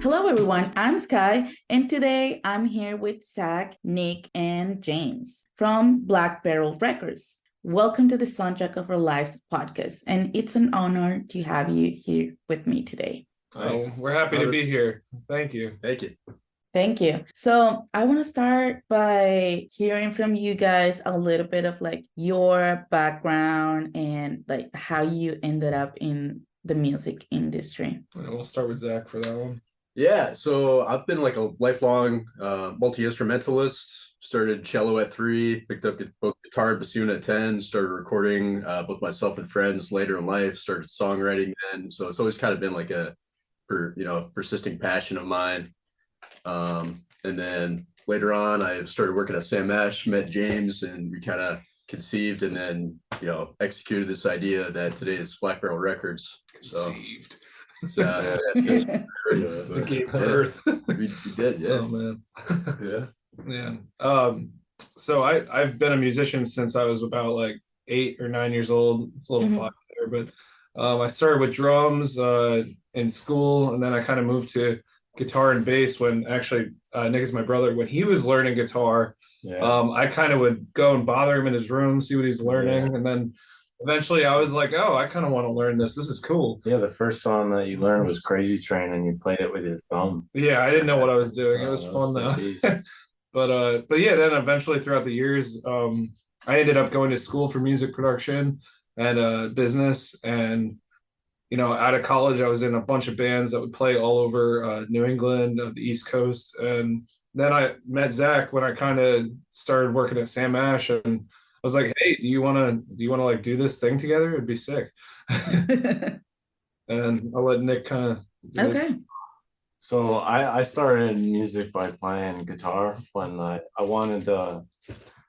Hello, everyone. I'm Sky, and today I'm here with Zach, Nick, and James from Black Barrel Records. Welcome to the Soundtrack of Our Lives podcast, and it's an honor to have you here with me today. Oh, we're happy to be here. Thank you. Thank you. Thank you. So I want to start by hearing from you guys a little bit of like your background and like how you ended up in the music industry. We'll start with Zach for that one. Yeah, so I've been like a lifelong multi-instrumentalist. Started cello at 3, picked up both guitar and bassoon at 10, started recording both myself and friends later in life, started songwriting then. So it's always kind of been like a persisting passion of mine. And then later on, I started working at Sam Ash, met James, and we kind of conceived and then, executed this idea that today is Black Barrel Records. Conceived. It gave birth. We did, yeah. Oh, man. Yeah. So I've been a musician since I was about like 8 or 9 years old. It's a little fun there, but I started with drums in school, and then I kind of moved to guitar and bass when actually Nick is my brother. When he was learning guitar, I kind of would go and bother him in his room, see what he's learning, and then eventually I was like, oh, I kind of want to learn this. This is cool. Yeah, the first song that you learned was Crazy Train, and you played it with your thumb. Yeah, I didn't know what I was doing. It was fun though. But yeah, then eventually throughout the years, I ended up going to school for music production and business. And out of college, I was in a bunch of bands that would play all over New England, the East Coast. And then I met Zach when I kind of started working at Sam Ash, and I was like, hey, do you want to like do this thing together? It'd be sick. And I'll let Nick kind of do Okay. this. So I started music by playing guitar when I wanted I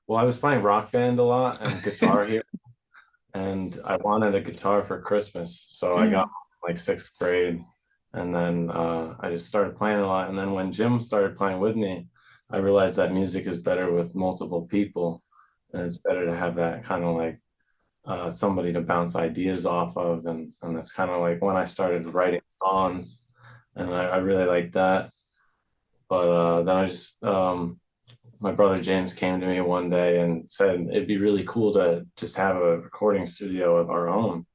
was playing Rock Band a lot and guitar here, and I wanted a guitar for Christmas. So I got like 6th grade, and then I just started playing a lot. And then when Jim started playing with me, I realized that music is better with multiple people, and it's better to have that kind of like somebody to bounce ideas off of. And that's kind of like when I started writing songs. And I really liked that. But then I just, my brother James came to me one day and said it'd be really cool to just have a recording studio of our own.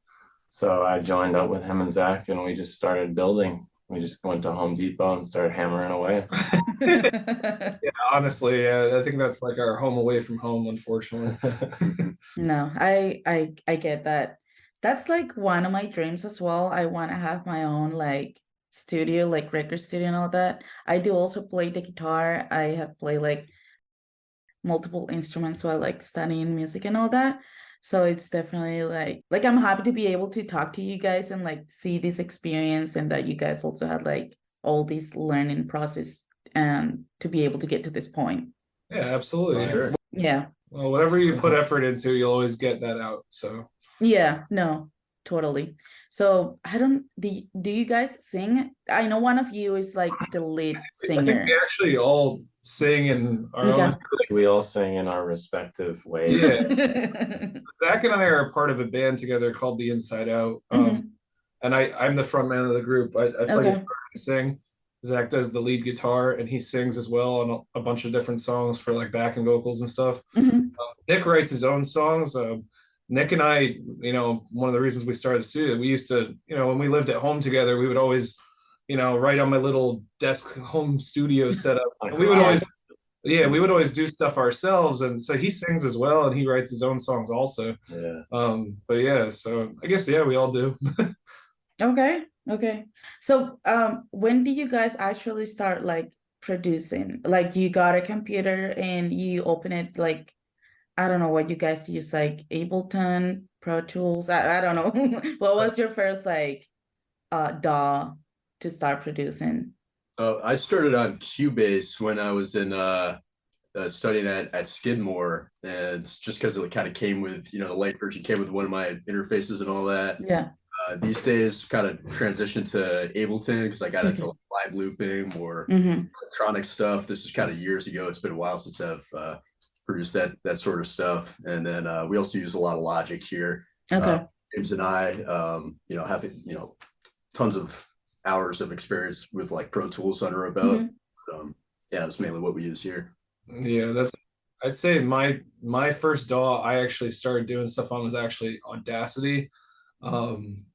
So I joined up with him and Zach, and we just started building. We just went to Home Depot and started hammering away. Yeah, honestly, I think that's like our home away from home, unfortunately. No, I get that. That's like one of my dreams as well. I want to have my own like studio, like record studio and all that. I do also play the guitar. I have played like multiple instruments while like studying music and all that. So it's definitely like I'm happy to be able to talk to you guys and like see this experience, and that you guys also had like all this learning process and to be able to get to this point. Yeah, absolutely. Sure. Yeah. Well, whatever you put effort into, you'll always get that out. So Yeah, no, totally. So do you guys sing? I know one of you is like the lead I singer. think we actually all sing in our own. We all sing in our respective ways. Yeah. Zach and I are a part of a band together called The Inside Out. And I'm the front man of the group. I play guitar and sing. Zach does the lead guitar, and he sings as well on a bunch of different songs for like backing vocals and stuff. Nick writes his own songs. Nick and I, one of the reasons we started the studio, we used to, when we lived at home together, we would always, write on my little desk home studio setup. And we would always do stuff ourselves. And so he sings as well, and he writes his own songs also. Yeah. But yeah, so I guess, yeah, we all do. Okay. So when did you guys actually start like producing? Like you got a computer and you open it, like, I don't know what you guys use, like Ableton, Pro Tools. I don't know. What was your first like DAW to start producing? I started on Cubase when I was in studying at Skidmore, and just because it kind of came with, the light version came with one of my interfaces and all that. Yeah. These days, kind of transitioned to Ableton because I got into live looping or electronic stuff. This is kind of years ago. It's been a while since I've produced that sort of stuff. And then we also use a lot of Logic here. Okay. James and I, having tons of hours of experience with like Pro Tools under our belt. Yeah, that's mainly what we use here. Yeah, I'd say my first DAW I actually started doing stuff on was actually Audacity. Um,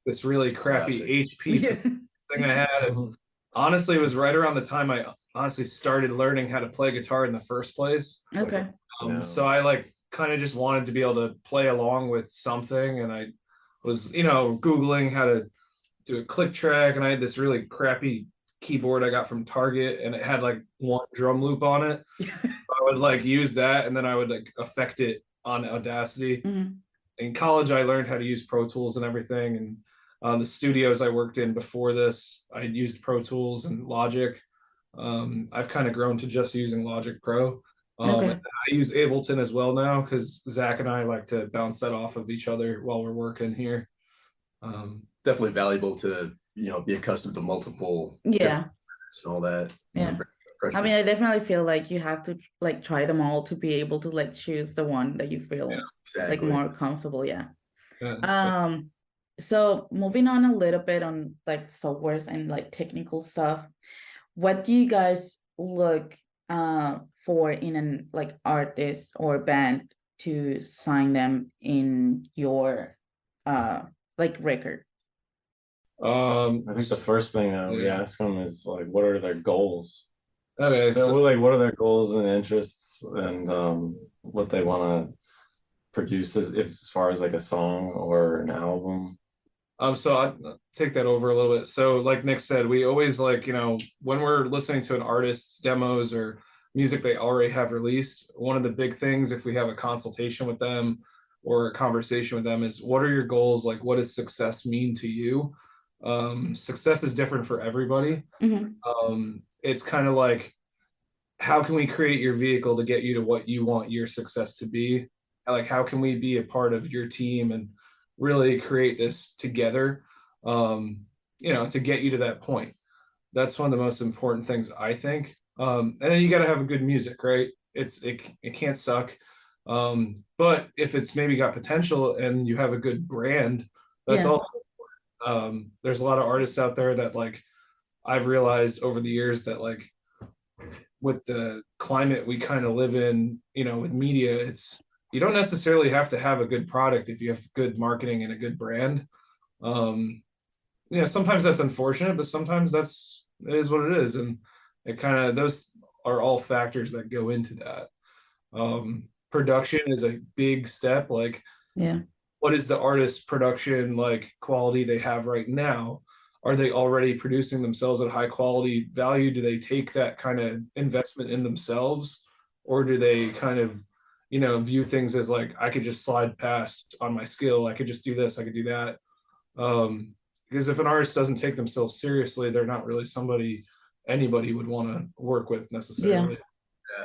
this really crappy HP thing I had. And honestly, it was right around the time I honestly started learning how to play guitar in the first place. Okay. So I like kind of just wanted to be able to play along with something, and I was, Googling how to do a click track, and I had this really crappy keyboard I got from Target, and it had like one drum loop on it. I would like use that, and then I would like affect it on Audacity. In college, I learned how to use Pro Tools and everything, and the studios I worked in before this, I used Pro Tools and Logic. I've kind of grown to just using Logic Pro. And I use Ableton as well now because Zach and I like to bounce that off of each other while we're working here. Definitely valuable to be accustomed to multiple and all that. Yeah. I mean, I definitely feel like you have to like try them all to be able to like choose the one that you feel like more comfortable. Yeah. So moving on a little bit on like softwares and like technical stuff, what do you guys look for in an like artist or band to sign them in your like record? I think the first thing that we ask them is like, what are their goals? Okay, so like, what are their goals and interests, and what they want to produce as far as like a song or an album. So I take that over a little bit. So like Nick said, we always like, when we're listening to an artist's demos or music they already have released, one of the big things if we have a consultation with them or a conversation with them is, what are your goals? Like, what does success mean to you? Success is different for everybody. It's kind of like, how can we create your vehicle to get you to what you want your success to be? Like, how can we be a part of your team and really create this together, to get you to that point? That's one of the most important things, I think. And then you got to have a good music, right? It can't suck. But if it's maybe got potential and you have a good brand, that's also there's a lot of artists out there that like I've realized over the years that like with the climate we kind of live in, with media, you don't necessarily have to have a good product if you have good marketing and a good brand. Sometimes that's unfortunate, but sometimes it is what it is. And it kind of, those are all factors that go into that. Production is a big step. Like, what is the artist's production like quality they have right now? Are they already producing themselves at high quality value? Do they take that kind of investment in themselves, or do they kind of, view things as like, I could just slide past on my skill. I could just do this. I could do that. Because if an artist doesn't take themselves seriously, they're not really somebody anybody would want to work with necessarily.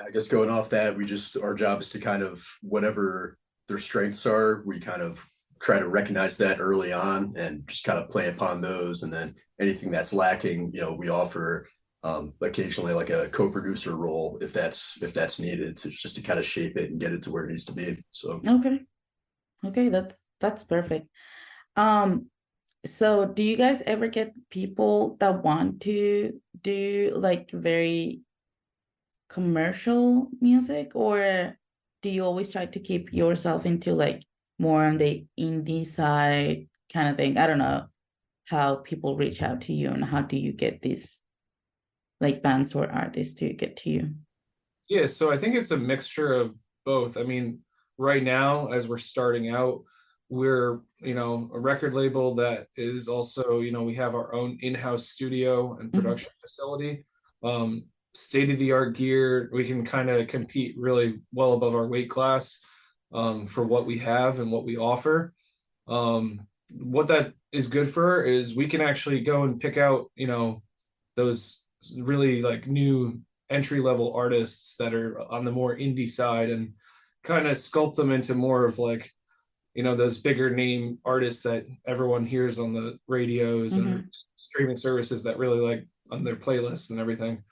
I guess going off that, our job is to kind of, whatever their strengths are, we kind of try to recognize that early on and just kind of play upon those. And then anything that's lacking, we offer occasionally like a co-producer role if that's needed, just to kind of shape it and get it to where it needs to be. So okay, that's perfect. So do you guys ever get people that want to do like very commercial music, or do you always try to keep yourself into like more on the indie side kind of thing? I don't know how people reach out to you, and how do you get these like bands or artists to get to you? Yeah, so I think it's a mixture of both. I mean, right now, as we're starting out, we're, a record label that is also, we have our own in-house studio and production facility, state-of-the-art gear. We can kind of compete really well above our weight class for what we have and what we offer. What that is good for is we can actually go and pick out, those really like new entry-level artists that are on the more indie side and kind of sculpt them into more of like, those bigger name artists that everyone hears on the radios and streaming services that really like on their playlists and everything.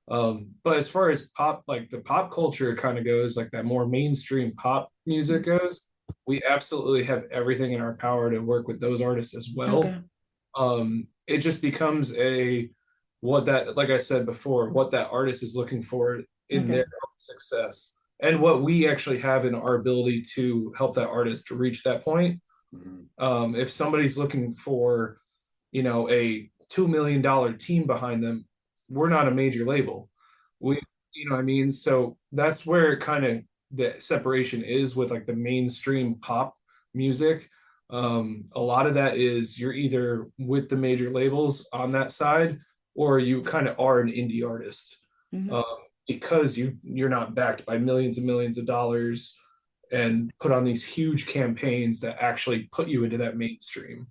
But as far as pop, like the pop culture kind of goes, like that more mainstream pop music goes, we absolutely have everything in our power to work with those artists as well. it just becomes what that, like I said before, what that artist is looking for in their own success, and what we actually have in our ability to help that artist to reach that point. If somebody's looking for, a $2 million team behind them, we're not a major label. We, you know what I mean? So that's where kind of the separation is with like the mainstream pop music. A lot of that is you're either with the major labels on that side, or you kind of are an indie artist, because you're not backed by millions and millions of dollars and put on these huge campaigns that actually put you into that mainstream.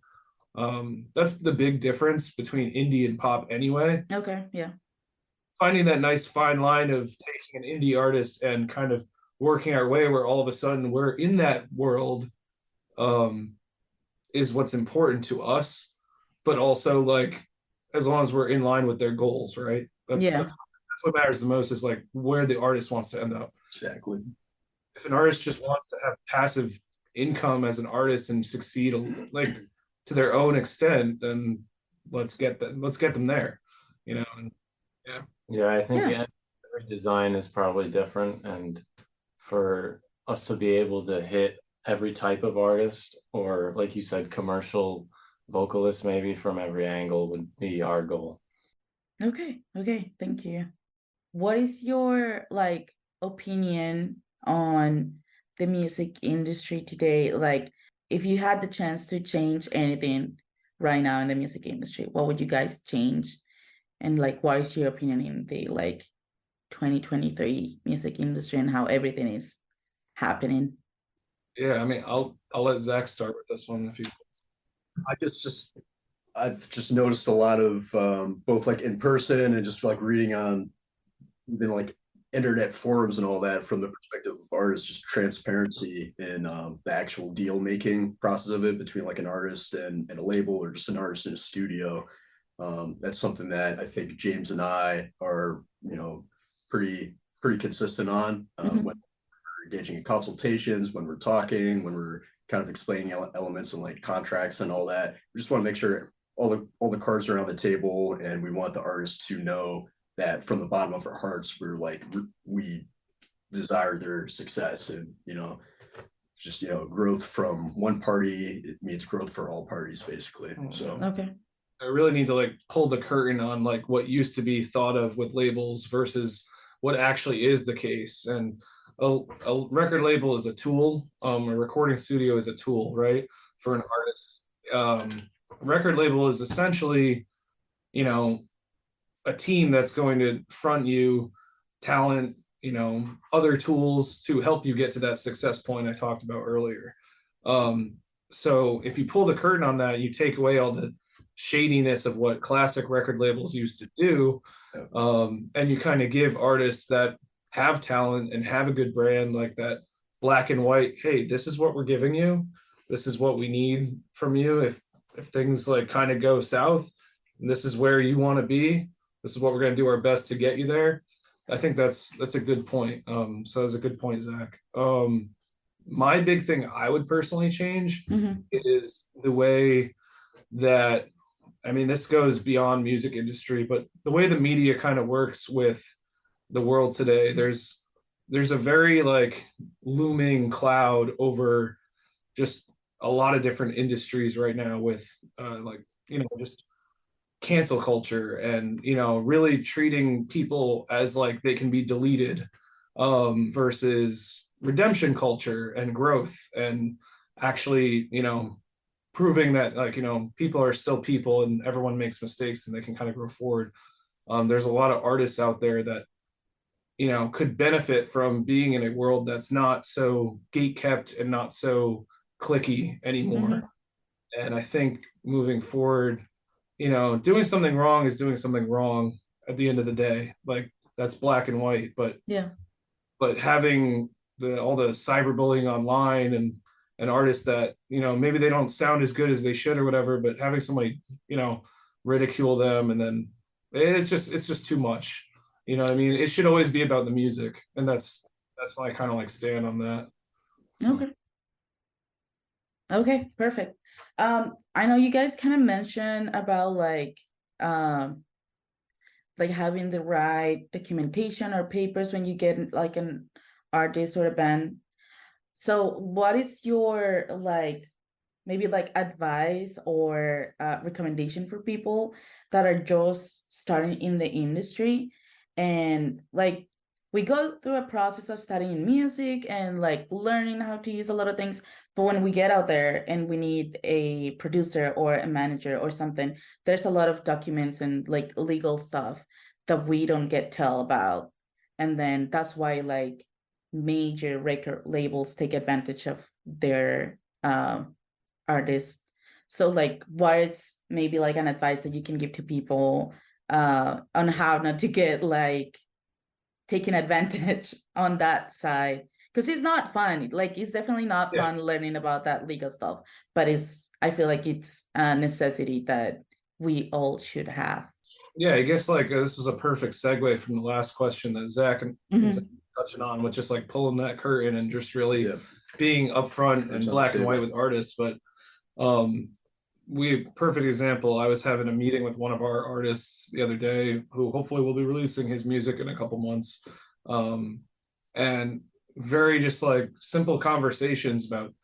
That's the big difference between indie and pop anyway. Okay, yeah. Finding that nice fine line of taking an indie artist and kind of working our way where all of a sudden we're in that world, is what's important to us, but also like as long as we're in line with their goals, right? That's what matters the most, is like where the artist wants to end up. Exactly. If an artist just wants to have passive income as an artist and succeed like to their own extent, then let's get them there, and I think every design is probably different, and for us to be able to hit every type of artist, or like you said, commercial vocalist maybe from every angle, would be our goal. Okay, thank you. What is your like opinion on the music industry today? Like, if you had the chance to change anything right now in the music industry, what would you guys change? And like, what is your opinion in the like 2023 music industry and how everything is happening? Yeah, I mean, I'll let Zach start with this one if you. I guess I've just noticed a lot of both like in person and just like reading on even like internet forums and all that, from the perspective of artists, just transparency in the actual deal making process of it between like an artist and a label, or just an artist in a studio. That's something that I think James and I are, pretty consistent on, when we're engaging in consultations, when we're talking, when we're kind of explaining elements and like contracts and all that. We just want to make sure all the cards are on the table, and we want the artists to know that from the bottom of our hearts, we desire their success, and just growth from one party, it means growth for all parties, basically. So okay. I really need to like pull the curtain on like what used to be thought of with labels versus what actually is the case. And a record label is a tool. A recording studio is a tool, right, for an artist. Record label is essentially, a team that's going to front you talent, other tools to help you get to that success point I talked about earlier. So if you pull the curtain on that, you take away all the shadiness of what classic record labels used to do, and you kind of give artists that have talent and have a good brand like that black and white, hey, this is what we're giving you, this is what we need from you if things like kind of go south, and this is where you want to be, this is what we're going to do our best to get you there. I think that's a good point. So that's a good point, Zach. My big thing I would personally change is the way that, I mean, this goes beyond music industry, but the way the media kind of works with the world today. There's a very like looming cloud over just a lot of different industries right now with just cancel culture and really treating people as like they can be deleted, versus redemption culture and growth, and actually proving that like people are still people and everyone makes mistakes and they can kind of grow forward. There's a lot of artists out there that could benefit from being in a world that's not so gate kept and not so cliquey anymore. And I think moving forward, doing something wrong is doing something wrong at the end of the day. Like that's black and white. But having all the cyberbullying online and artists that maybe they don't sound as good as they should or whatever, but having somebody ridicule them, and then it's just too much. You know what I mean? It should always be about the music, and that's my kind of like stand on that. Okay. Okay, perfect. I know you guys kind of mentioned about like having the right documentation or papers when you get like an artist or a band. So what is your like maybe like advice or recommendation for people that are just starting in the industry? And like we go through a process of studying music and like learning how to use a lot of things, but when we get out there and we need a producer or a manager or something, there's a lot of documents and like legal stuff that we don't get tell about. And then that's why like major record labels take advantage of their artists. So like what is maybe like an advice that you can give to people on how not to get like taken advantage on that side? Because it's not fun. Like it's definitely not fun learning about that legal stuff, but I feel like it's a necessity that we all should have. Yeah, I guess like this was a perfect segue from the last question that Zach was touching on, with just like pulling that curtain and just really being upfront and black and white with artists. But perfect example, I was having a meeting with one of our artists the other day who hopefully will be releasing his music in a couple months. And very just like simple conversations about,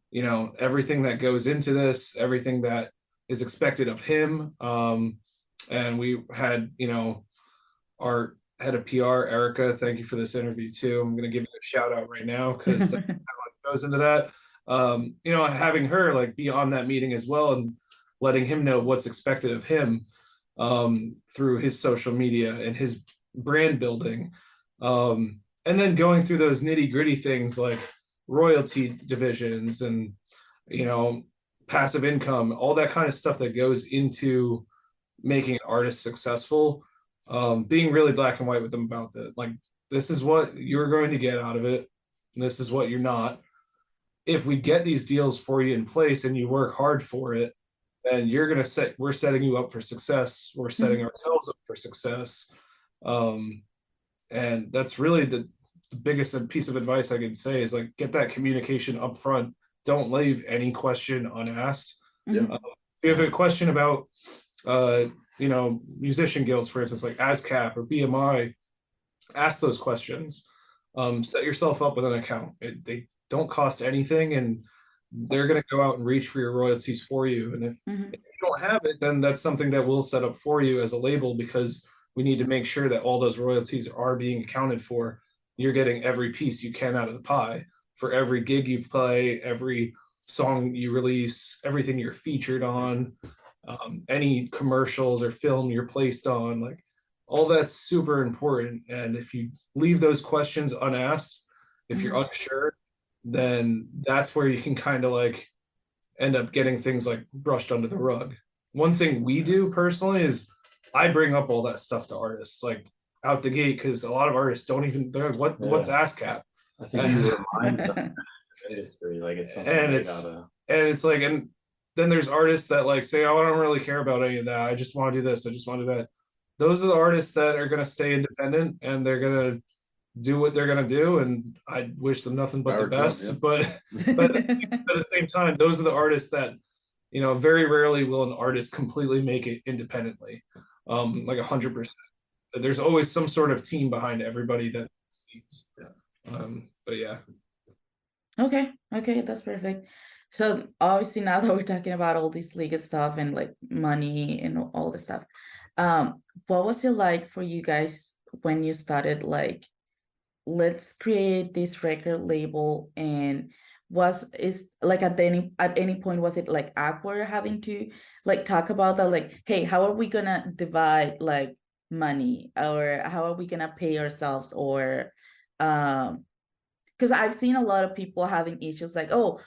you know, everything that goes into this, everything that is expected of him. And we had, you know, our head of PR, Erica, thank you for this interview too. I'm going to give you a shout out right now because goes into that. You know, having her like be on that meeting as well and letting him know what's expected of him through his social media and his brand building. And then going through those nitty gritty things like royalty divisions and, you know, passive income, all that kind of stuff that goes into making an artist successful. Being really black and white with them about that. Like, this is what you're going to get out of it. And this is what you're not. If we get these deals for you in place and you work hard for it, then we're setting you up for success. We're setting ourselves up for success. And that's really the biggest piece of advice I can say is like, get that communication up front. Don't leave any question unasked. If you have a question about, you know, musician guilds, for instance, like ASCAP or BMI, ask those questions. Set yourself up with an account. They don't cost anything, and they're going to go out and reach for your royalties for you. And if you don't have it, then that's something that we'll set up for you as a label, because we need to make sure that all those royalties are being accounted for. You're getting every piece you can out of the pie for every gig you play, every song you release, everything you're featured on, any commercials or film you're placed on. Like, all that's super important. And if you leave those questions unasked, if you're unsure, then that's where you can kind of like end up getting things like brushed under the rug. One thing we do personally is I bring up all that stuff to artists like out the gate, because a lot of artists don't even, they're like, what's ASCAP? I think you remind them industry, like it's something and it's like, and then there's artists that like say, oh, I don't really care about any of that. I just want to do this. I just want to do that. Those are the artists that are going to stay independent and they're going to do what they're going to do. And I wish them nothing but the best. But at the same time, those are the artists that, you know, very rarely will an artist completely make it independently, like 100%. There's always some sort of team behind everybody that succeeds. But yeah. Okay, that's perfect. So obviously now that we're talking about all this legal stuff and like money and all this stuff, what was it like for you guys when you started like, let's create this record label? And is like at any point was it like awkward having to like talk about that, like, hey, how are we gonna divide like money, or how are we gonna pay ourselves, or because I've seen a lot of people having issues like, oh,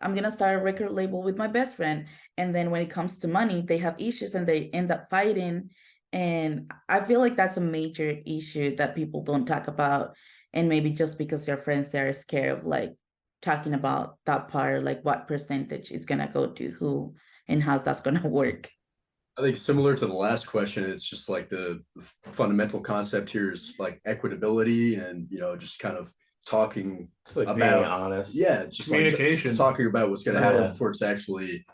I'm gonna start a record label with my best friend, and then when it comes to money they have issues and they end up fighting. And I feel like that's a major issue that people don't talk about, and maybe just because they're friends they're scared of like talking about that part, like what percentage is gonna go to who and how's that's gonna work. I think similar to the last question, it's just like the fundamental concept here is like equitability and, you know, just kind of talking It's like being about honest. yeah, just Communication. like talking about what's going to happen Yeah. before it's actually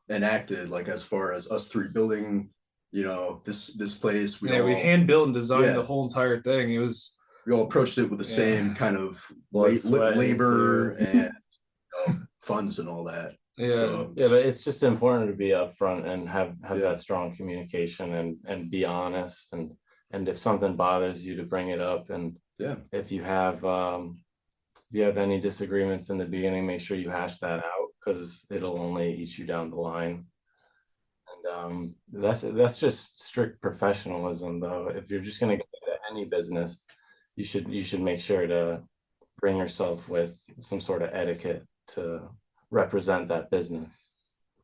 enacted. Like as far as us three building, you know, this place, we hand built and designed the Yeah. whole entire thing. It was we all approached it with the Yeah. same kind of Blood, sweat, and labor tears. and funds and all that. Yeah. So Yeah, but it's just important to be upfront and have Yeah. that strong communication and be honest, and if something bothers you, to bring it up, and yeah, if you have any disagreements in the beginning, make sure you hash that out, because it'll only eat you down the line. And that's just strict professionalism, though. If you're just going to get into any business, you should make sure to bring yourself with some sort of etiquette to represent that business.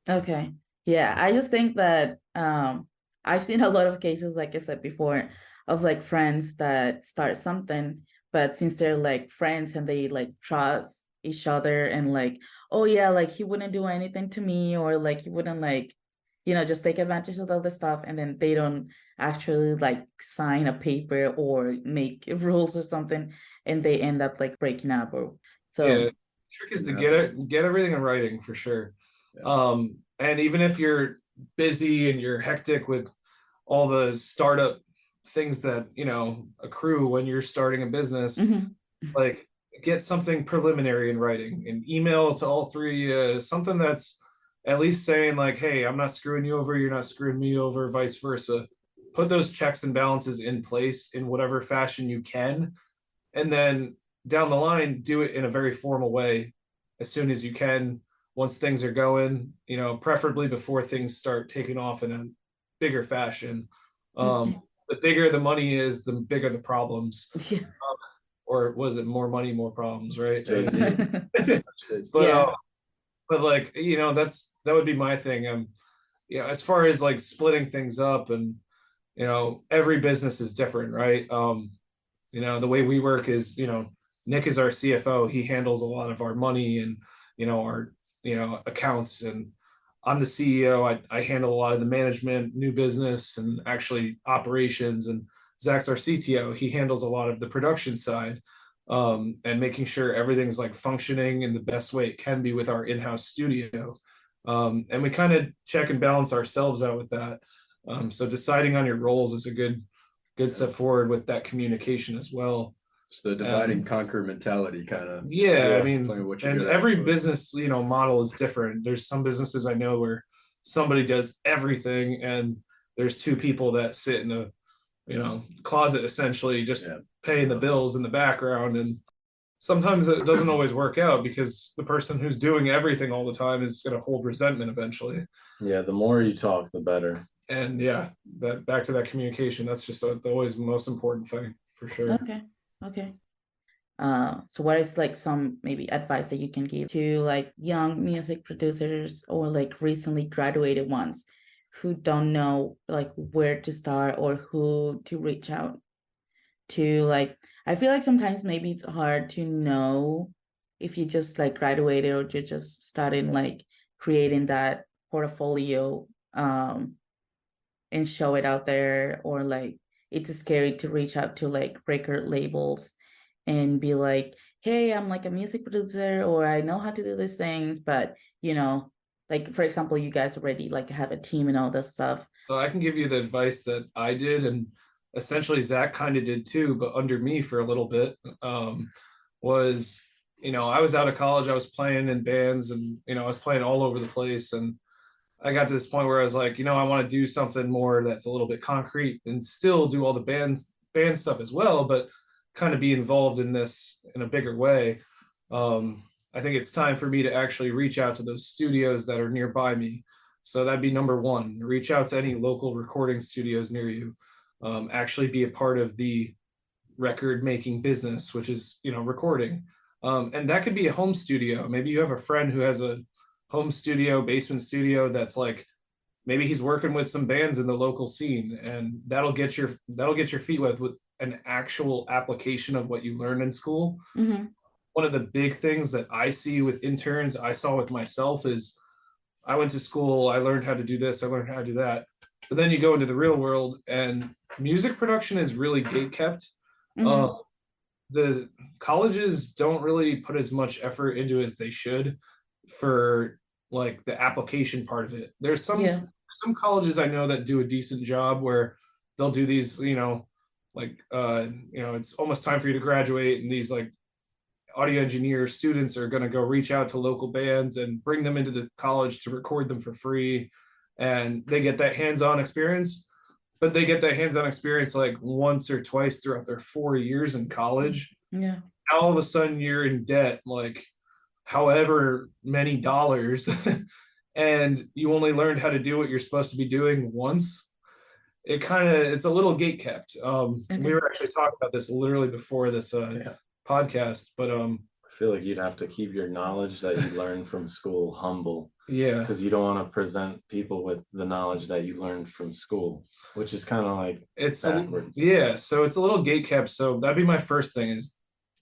Okay. Yeah, I just think that I've seen a lot of cases, like I said before, of like friends that start something, but since they're like friends and they like trust each other and like, oh yeah, like he wouldn't do anything to me, or like he wouldn't like, just take advantage of all the stuff, and then they don't actually like sign a paper or make rules or something, and they end up like breaking up. Or so Yeah. Trick is to get everything in writing for sure. Yeah. And even if you're busy and you're hectic with all the startup things that accrue when you're starting a business, like get something preliminary in writing, an email to all three, something that's at least saying like, hey, I'm not screwing you over, you're not screwing me over, vice versa. Put those checks and balances in place in whatever fashion you can, and then down the line do it in a very formal way as soon as you can, once things are going, preferably before things start taking off in a bigger fashion. The bigger the money is, the bigger the problems. yeah. Or was it more money, more problems, right? But But like, that would be my thing. As far as like splitting things up, and every business is different, right? The way we work is, Nick is our CFO. He handles a lot of our money and, our, accounts, and I'm the CEO. I handle a lot of the management, new business, and actually operations. And Zach's our CTO. He handles a lot of the production side, and making sure everything's like functioning in the best way it can be with our in-house studio. And we kind of check and balance ourselves out with that. So deciding on your roles is a good step forward with that communication as well. It's the divide and conquer mentality, kind of. Yeah, I mean, and every business, model is different. There's some businesses I know where somebody does everything, and there's two people that sit in a, closet essentially, just paying the bills in the background. And sometimes it doesn't always work out, because the person who's doing everything all the time is going to hold resentment eventually. Yeah, the more you talk, the better. And yeah, that back to that communication, that's just always the most important thing for sure. Okay. So what is like some maybe advice that you can give to like young music producers, or like recently graduated ones who don't know like where to start or who to reach out to? Like, I feel like sometimes maybe it's hard to know if you just like graduated or you're just starting like creating that portfolio and show it out there, or like it's scary to reach out to like record labels and be like, hey, I'm like a music producer, or I know how to do these things, but like for example, you guys already like have a team and all this stuff. So I can give you the advice that I did, and essentially Zach kind of did too, but under me for a little bit. Was I was out of college, I was playing in bands, and I was playing all over the place, and I got to this point where I was like, I want to do something more that's a little bit concrete, and still do all the band stuff as well, but kind of be involved in this in a bigger way. I think it's time for me to actually reach out to those studios that are nearby me. So that'd be number one: reach out to any local recording studios near you. Actually be a part of the record making business, which is recording. And that could be a home studio. Maybe you have a friend who has a home studio, basement studio, that's like, maybe he's working with some bands in the local scene, and that'll get your feet wet with an actual application of what you learned in school. One of the big things that I see with interns, I saw with myself, is I went to school, I learned how to do this, I learned how to do that, but then you go into the real world, and music production is really gate kept. the colleges don't really put as much effort into as they should for like the application part of it. There's some colleges I know that do a decent job where they'll do these, like it's almost time for you to graduate, and these like audio engineer students are going to go reach out to local bands and bring them into the college to record them for free, and they get that hands-on experience. But they get that hands-on experience like once or twice throughout their 4 years in college. Yeah. Now all of a sudden you're in debt like however many dollars and you only learned how to do what you're supposed to be doing once. It's a little gate kept. We were actually talking about this literally before this podcast, but I feel like you'd have to keep your knowledge that you learned from school humble. Yeah, because you don't want to present people with the knowledge that you learned from school, which is kind of like it's backwards. So it's a little gate kept. So that'd be my first thing is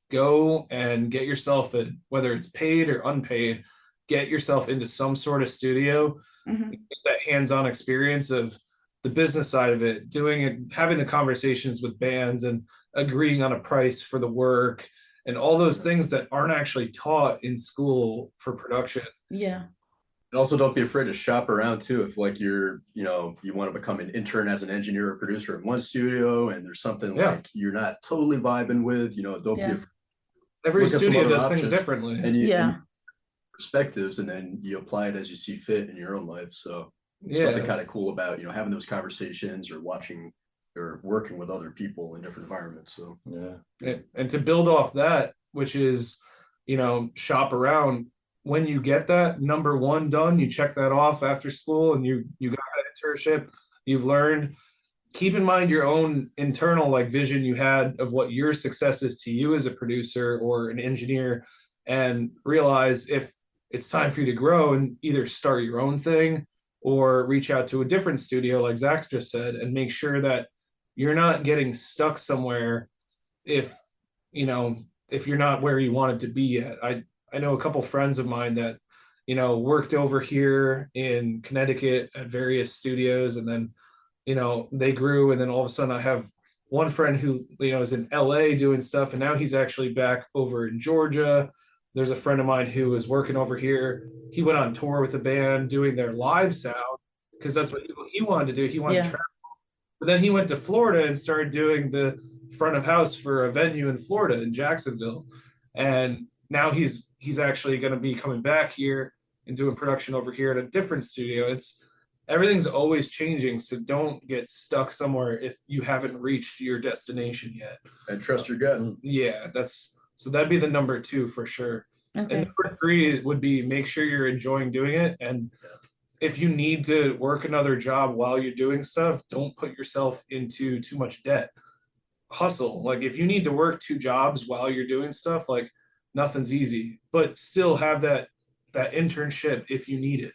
go and get yourself whether it's paid or unpaid, get yourself into some sort of studio, get that hands-on experience of the business side of it, doing it, having the conversations with bands and agreeing on a price for the work and all those things that aren't actually taught in school for production. Yeah. And also don't be afraid to shop around too. If like you want to become an intern as an engineer or producer in one studio and there's something like you're not totally vibing with, don't be afraid. Every studio does things differently. And perspectives, and then you apply it as you see fit in your own life. So something kind of cool about, having those conversations or watching or working with other people in different environments. So and to build off that, which is, shop around. When you get that number one done, you check that off after school and you got that internship, you've learned. Keep in mind your own internal like vision you had of what your success is to you as a producer or an engineer, and realize if it's time for you to grow and either start your own thing or reach out to a different studio like Zach just said, and make sure that you're not getting stuck somewhere if you're not where you wanted to be yet. I know a couple friends of mine that, worked over here in Connecticut at various studios, and then, they grew. And then all of a sudden I have one friend who, is in LA doing stuff, and now he's actually back over in Georgia. There's a friend of mine who was working over here. He went on tour with the band doing their live sound because that's what he wanted to do. He wanted to travel. But then he went to Florida and started doing the front of house for a venue in Florida in Jacksonville. And now he's actually going to be coming back here and doing production over here at a different studio. Everything's always changing, so don't get stuck somewhere if you haven't reached your destination yet. And trust your gut. Yeah, so that'd be the number 2 for sure. Okay. And number 3 would be make sure you're enjoying doing it. And if you need to work another job while you're doing stuff, don't put yourself into too much debt. Hustle. Like if you need to work 2 jobs while you're doing stuff, like nothing's easy, but still have that internship if you need it.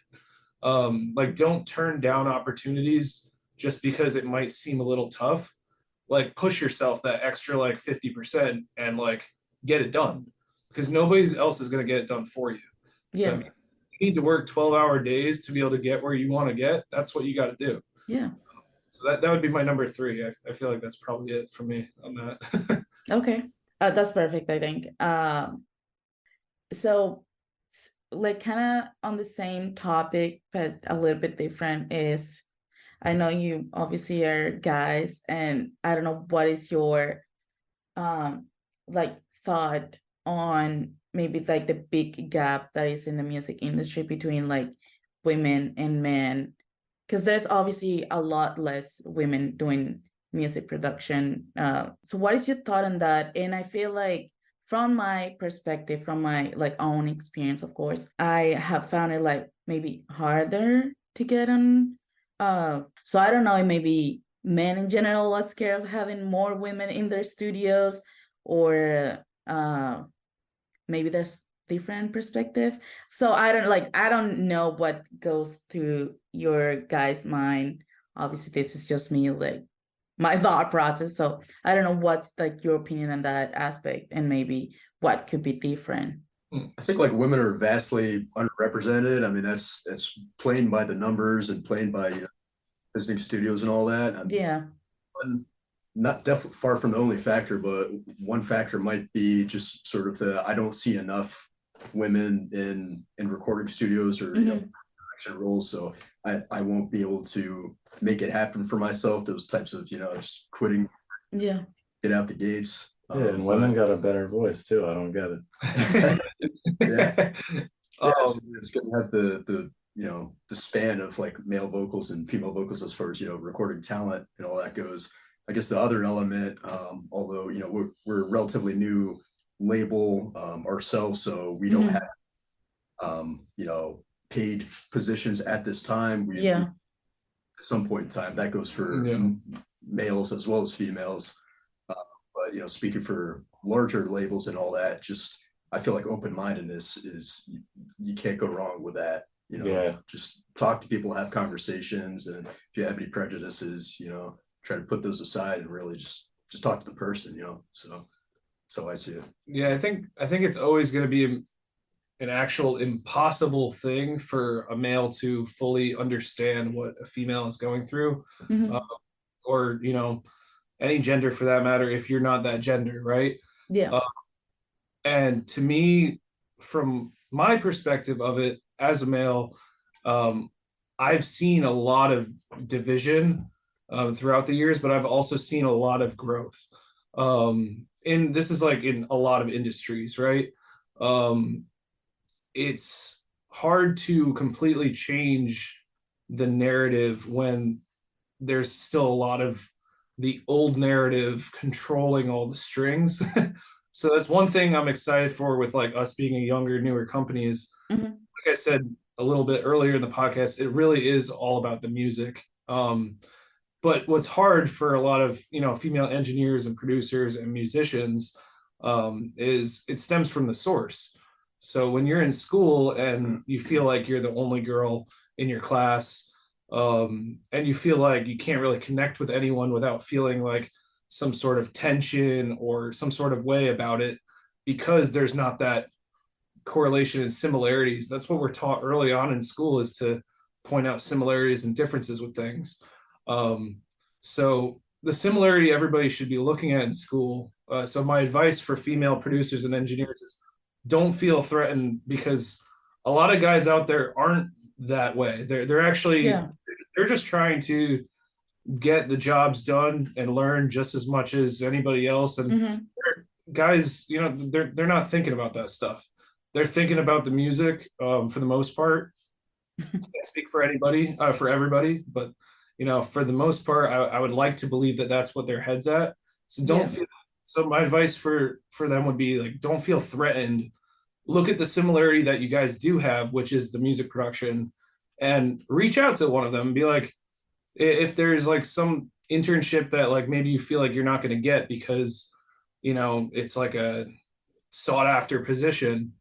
Like don't turn down opportunities just because it might seem a little tough. Like push yourself that extra like 50% and like get it done, because nobody else is going to get it done for you. So you need to work 12-hour days to be able to get where you want to get. That's what you got to do. So that would be my number 3. I feel like that's probably it for me on that. Okay. That's perfect, I think. So like kind of on the same topic, but a little bit different is, I know you obviously are guys, and I don't know what is your like thought on maybe like the big gap that is in the music industry between like women and men, because there's obviously a lot less women doing music production. So what is your thought on that? And I feel like from my perspective, from my like own experience, of course, I have found it like maybe harder to get on. So I don't know, maybe men in general are scared of having more women in their studios, or maybe there's different perspective. So I don't know what goes through your guys' mind. Obviously, this is just me, like my thought process. So I don't know what's like your opinion on that aspect, and maybe what could be different. I think like women are vastly underrepresented. I mean, that's plain by the numbers and plain by visiting studios and all that. Yeah. And not definitely far from the only factor, but one factor might be just sort of the I don't see enough women in recording studios or production roles, so I won't be able to make it happen for myself. Those types of just quitting, Yeah. get out the gates. Yeah, and women got a better voice too. I don't get it. Yeah, Um, it's gonna have the span of like male vocals and female vocals as far as recording talent and all that goes. I guess the other element, although we're a relatively new label ourselves, so we don't have paid positions at this time. We at some point in time, that goes for males as well as females. But speaking for larger labels and all that, just I feel like open-mindedness is you can't go wrong with that. Just talk to people, have conversations, and if you have any prejudices, try to put those aside and really just talk to the person. So I see it. Yeah, I think it's always going to be an actual impossible thing for a male to fully understand what a female is going through, or any gender for that matter, if you're not that gender, right? Yeah. And to me, from my perspective of it as a male, I've seen a lot of division throughout the years, but I've also seen a lot of growth. And this is like in a lot of industries, right? It's hard to completely change the narrative when there's still a lot of the old narrative controlling all the strings. So that's one thing I'm excited for with like us being a younger, newer company is, like I said a little bit earlier in the podcast, it really is all about the music. But what's hard for a lot of female engineers and producers and musicians is it stems from the source. So when you're in school and you feel like you're the only girl in your class, and you feel like you can't really connect with anyone without feeling like some sort of tension or some sort of way about it, because there's not that correlation and similarities. That's what we're taught early on in school, is to point out similarities and differences with things. So the similarity everybody should be looking at in school. So my advice for female producers and engineers is don't feel threatened, because a lot of guys out there aren't that way. They're actually they're just trying to get the jobs done and learn just as much as anybody else. And guys, they're not thinking about that stuff. They're thinking about the music for the most part. I can't speak for anybody, for everybody, but for the most part, I would like to believe that that's what their head's at. So don't feel. So my advice for them would be like, don't feel threatened. Look at the similarity that you guys do have, which is the music production, and reach out to one of them and be like, if there's like some internship that like maybe you feel like you're not going to get because it's like a sought after position,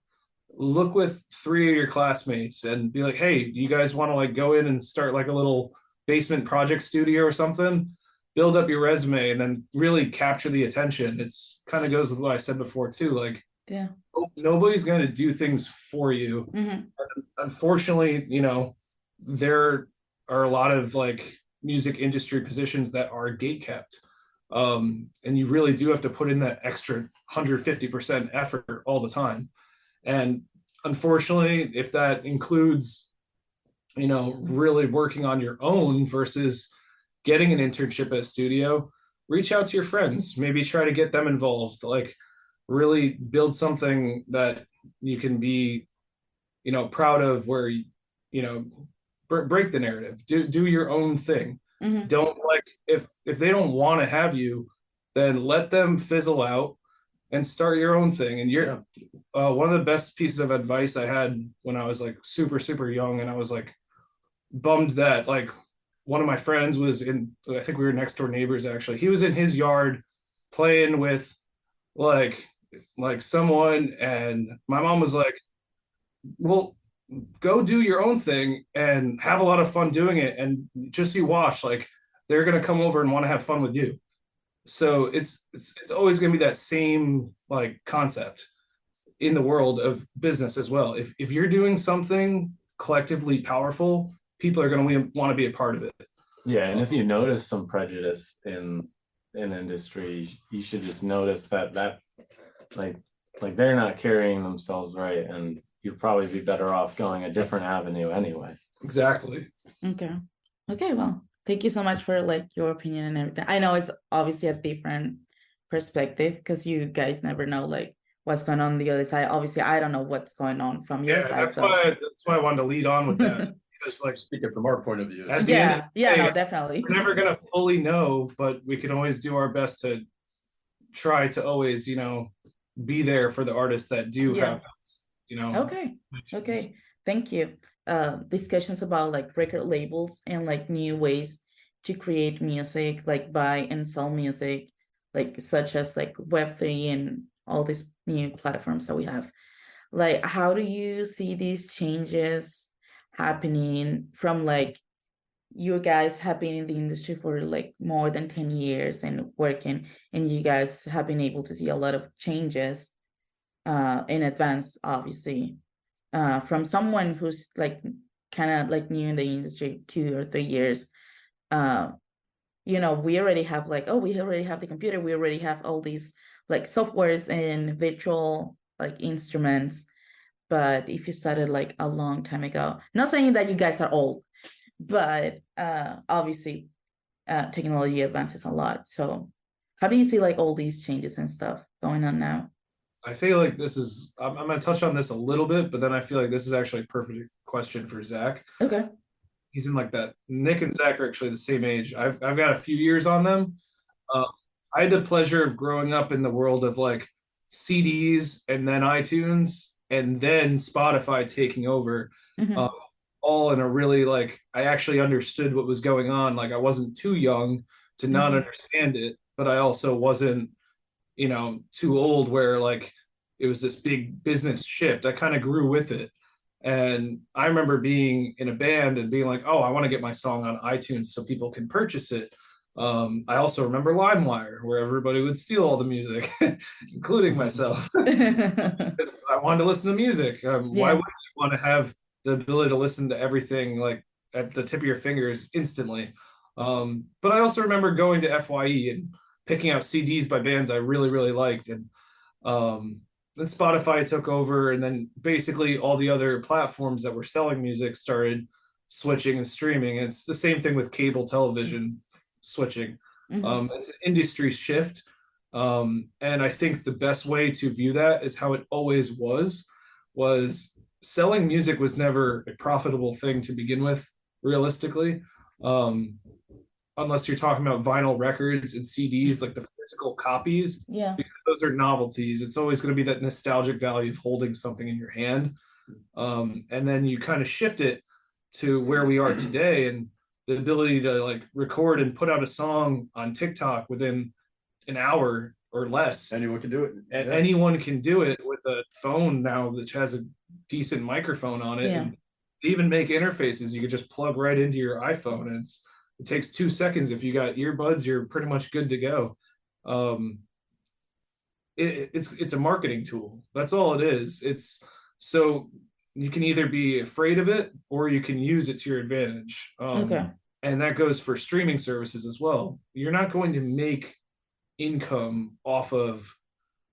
look with 3 of your classmates and be like, hey, do you guys want to like go in and start like a little basement project studio or something? Build up your resume and then really capture the attention. It's kind of goes with what I said before too, like nobody's going to do things for you. Unfortunately, there are a lot of like music industry positions that are gate kept, and you really do have to put in that extra 150% effort all the time. And unfortunately, if that includes really working on your own versus getting an internship at a studio, reach out to your friends, maybe try to get them involved, like really build something that you can be proud of, where break the narrative, do your own thing. Don't like, if they don't want to have you, then let them fizzle out and start your own thing. And you're one of the best pieces of advice I had when I was like super young, and I was like bummed that like one of my friends was in, I think we were next door neighbors actually, he was in his yard playing with like someone, and my mom was like, well, go do your own thing and have a lot of fun doing it, and just you watch, like they're going to come over and want to have fun with you. So it's always going to be that same like concept in the world of business as well. If you're doing something collectively powerful, people are going to want to be a part of it. Yeah, and if you notice some prejudice in in industry, you should just notice that like they're not carrying themselves right, and you'd probably be better off going a different avenue anyway. Exactly. Okay. Okay, well, thank you so much for like your opinion and everything. I know it's obviously a different perspective because you guys never know like what's going on the other side. Obviously, I don't know what's going on from your side. That's why I wanted to lead on with that. Because like speaking from our point of view, at the end of the day, no, definitely. we're never gonna fully know, but we can always do our best to try to always, be there for the artists that do have, Okay. Thank you. Discussions about like record labels and like new ways to create music, like buy and sell music, like such as like Web3 and all these new platforms that we have. Like, how do you see these changes happening from like you guys have been in the industry for like more than 10 years and working, and you guys have been able to see a lot of changes in advance, obviously, from someone who's like kind of like new in the industry 2 or 3 years. We already have like, we already have the computer, we already have all these like softwares and virtual like instruments. But if you started like a long time ago, not saying that you guys are old, but obviously technology advances a lot. So how do you see like all these changes and stuff going on now? I feel like I'm going to touch on this a little bit, but then I feel like this is actually a perfect question for Zach. Okay. He's in like that. Nick and Zach are actually the same age. I've got a few years on them. I had the pleasure of growing up in the world of like CDs and then iTunes and then Spotify taking over. Mm-hmm. All in a really like, I actually understood what was going on. Like I wasn't too young to not understand it, but I also wasn't, too old where like it was this big business shift. I kind of grew with it. And I remember being in a band and being like, oh, I want to get my song on iTunes so people can purchase it. I also remember LimeWire, where everybody would steal all the music, including myself, because I wanted to listen to music. Why would you want to have the ability to listen to everything like at the tip of your fingers instantly? But I also remember going to FYE and picking out CDs by bands I really, really liked. And then Spotify took over, and then basically all the other platforms that were selling music started switching and streaming. And it's the same thing with cable television switching. It's an industry shift. And I think the best way to view that is how it always was selling music was never a profitable thing to begin with, realistically. Unless you're talking about vinyl records and CDs, like the physical copies, because those are novelties. It's always going to be that nostalgic value of holding something in your hand. And then you kind of shift it to where we are today, and the ability to like record and put out a song on TikTok within an hour or less. Anyone can do it. And anyone can do it with a phone now that has a decent microphone on it. And they even make interfaces you could just plug right into your iPhone, and it takes 2 seconds. If you got earbuds, you're pretty much good to go. It's a marketing tool. That's all it is. It's so you can either be afraid of it or you can use it to your advantage. And that goes for streaming services as well. You're not going to make income off of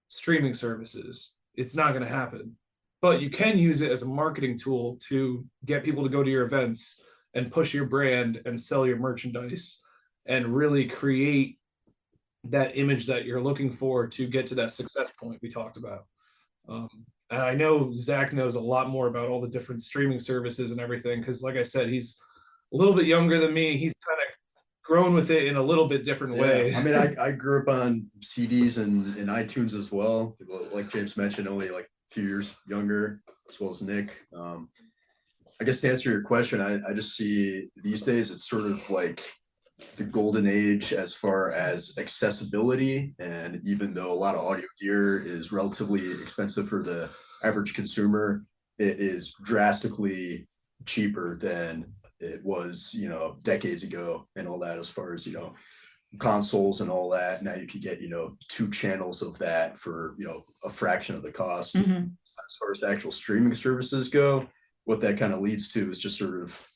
streaming services. It's not going to happen. But you can use it as a marketing tool to get people to go to your events and push your brand and sell your merchandise and really create that image that you're looking for to get to that success point we talked about. And I know Zach knows a lot more about all the different streaming services and everything, because like I said, he's a little bit younger than me. He's kind of grown with it in a little bit different way. I mean, I grew up on CDs and iTunes as well. Like James mentioned, only like a few years younger, as well as Nick. I guess to answer your question, I just see these days it's sort of like the golden age as far as accessibility. And even though a lot of audio gear is relatively expensive for the average consumer, it is drastically cheaper than it was, decades ago and all that, as far as, consoles and all that. Now you could get, 2 channels of that for, a fraction of the cost. As far as the actual streaming services go, what that kind of leads to is just sort of